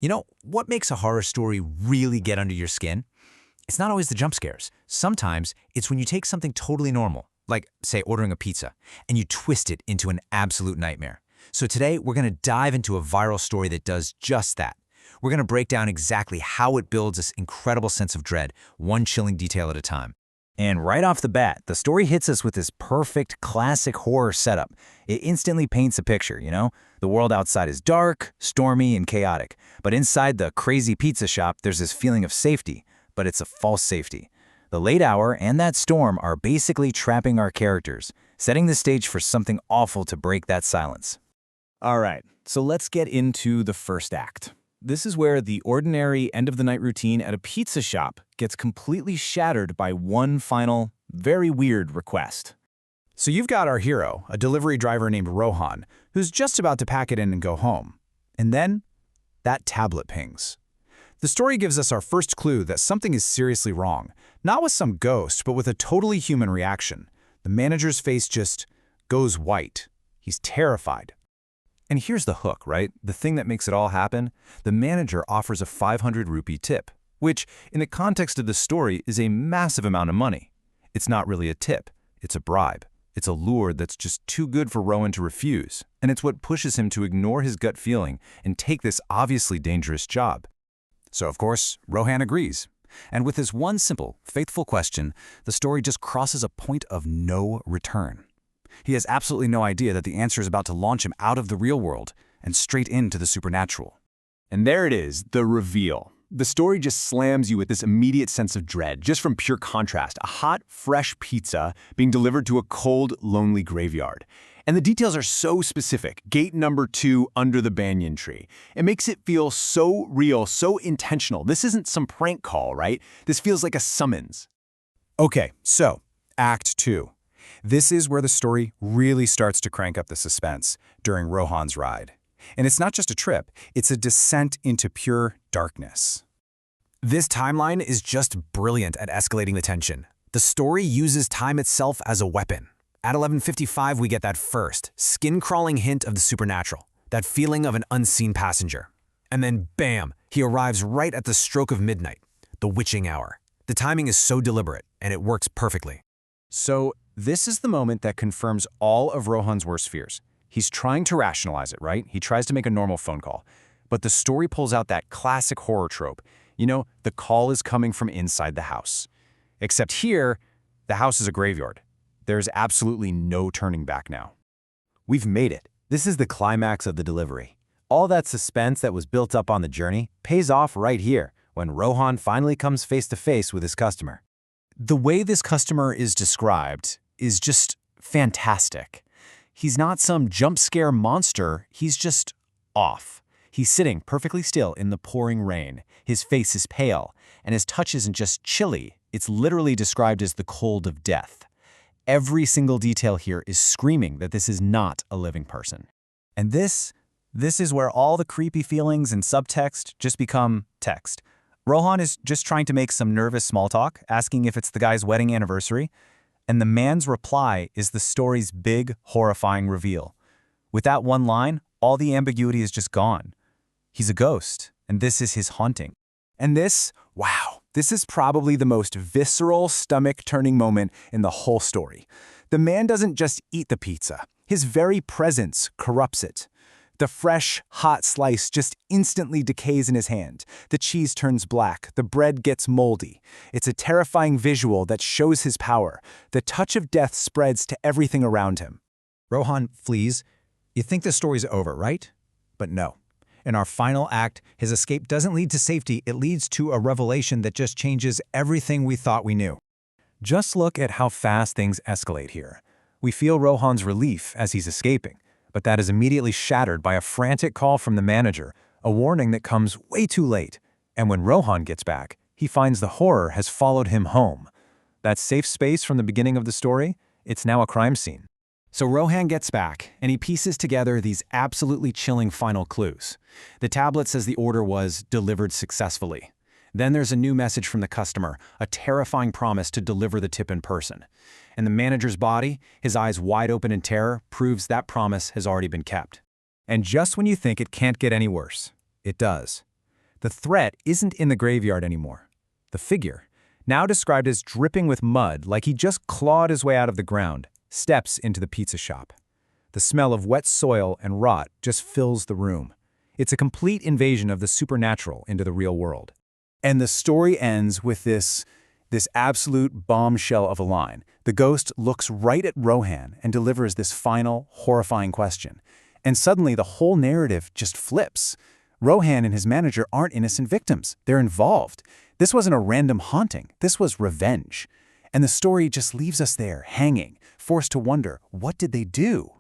You know, what makes a horror story really get under your skin? It's not always the jump scares. Sometimes it's when you take something totally normal, like, say, ordering a pizza, and you twist it into an absolute nightmare. So today, we're going to dive into a viral story that does just that. We're going to break down exactly how it builds this incredible sense of dread, one chilling detail at a time. And right off the bat, the story hits us with this perfect classic horror setup. It instantly paints a picture, you know? The world outside is dark, stormy, and chaotic. But inside the crazy pizza shop, there's this feeling of safety, but it's a false safety. The late hour and that storm are basically trapping our characters, setting the stage for something awful to break that silence. All right, so let's get into the first act. This is where the ordinary end-of-the-night routine at a pizza shop gets completely shattered by one final, very weird request. So you've got our hero, a delivery driver named Rohan, who's just about to pack it in and go home. And then, that tablet pings. The story gives us our first clue that something is seriously wrong, not with some ghost, but with a totally human reaction. The manager's face just goes white. He's terrified. And here's the hook, right? The thing that makes it all happen? The manager offers a 500 rupee tip, which, in the context of the story, is a massive amount of money. It's not really a tip, it's a bribe. It's a lure that's just too good for Rohan to refuse, and it's what pushes him to ignore his gut feeling and take this obviously dangerous job. So, of course, Rohan agrees. And with this one simple, faithful question, the story just crosses a point of no return. He has absolutely no idea that the answer is about to launch him out of the real world and straight into the supernatural. And there it is, the reveal. The story just slams you with this immediate sense of dread, just from pure contrast. A hot, fresh pizza being delivered to a cold, lonely graveyard. And the details are so specific. Gate number 2 under the banyan tree. It makes it feel so real, so intentional. This isn't some prank call, right? This feels like a summons. Okay, so, Act 2. This is where the story really starts to crank up the suspense during Rohan's ride. And it's not just a trip, it's a descent into pure darkness. This timeline is just brilliant at escalating the tension. The story uses time itself as a weapon. At 11:55, we get that first, skin-crawling hint of the supernatural, that feeling of an unseen passenger. And then, bam, he arrives right at the stroke of midnight, the witching hour. The timing is so deliberate, and it works perfectly. So, this is the moment that confirms all of Rohan's worst fears. He's trying to rationalize it, right? He tries to make a normal phone call. But the story pulls out that classic horror trope. You know, the call is coming from inside the house. Except here, the house is a graveyard. There's absolutely no turning back now. We've made it. This is the climax of the delivery. All that suspense that was built up on the journey pays off right here when Rohan finally comes face to face with his customer. The way this customer is described is just fantastic. He's not some jump scare monster, he's just off. He's sitting perfectly still in the pouring rain. His face is pale, and his touch isn't just chilly, it's literally described as the cold of death. Every single detail here is screaming that this is not a living person. And this is where all the creepy feelings and subtext just become text. Rohan is just trying to make some nervous small talk, asking if it's the guy's wedding anniversary, and the man's reply is the story's big, horrifying reveal. With that one line, all the ambiguity is just gone. He's a ghost, and this is his haunting. And this, wow, this is probably the most visceral, stomach-turning moment in the whole story. The man doesn't just eat the pizza. His very presence corrupts it. The fresh, hot slice just instantly decays in his hand. The cheese turns black. The bread gets moldy. It's a terrifying visual that shows his power. The touch of death spreads to everything around him. Rohan flees. You think the story's over, right? But no. In our final act, his escape doesn't lead to safety. It leads to a revelation that just changes everything we thought we knew. Just look at how fast things escalate here. We feel Rohan's relief as he's escaping, but that is immediately shattered by a frantic call from the manager, a warning that comes way too late. And when Rohan gets back, he finds the horror has followed him home. That safe space from the beginning of the story, it's now a crime scene. So Rohan gets back, and he pieces together these absolutely chilling final clues. The tablet says the order was delivered successfully. Then there's a new message from the customer, a terrifying promise to deliver the tip in person. And the manager's body, his eyes wide open in terror, proves that promise has already been kept. And just when you think it can't get any worse, it does. The threat isn't in the graveyard anymore. The figure, now described as dripping with mud like he just clawed his way out of the ground, steps into the pizza shop. The smell of wet soil and rot just fills the room. It's a complete invasion of the supernatural into the real world. And the story ends with this absolute bombshell of a line. The ghost looks right at Rohan and delivers this final, horrifying question. And suddenly the whole narrative just flips. Rohan and his manager aren't innocent victims. They're involved. This wasn't a random haunting. This was revenge. And the story just leaves us there, hanging, forced to wonder, what did they do?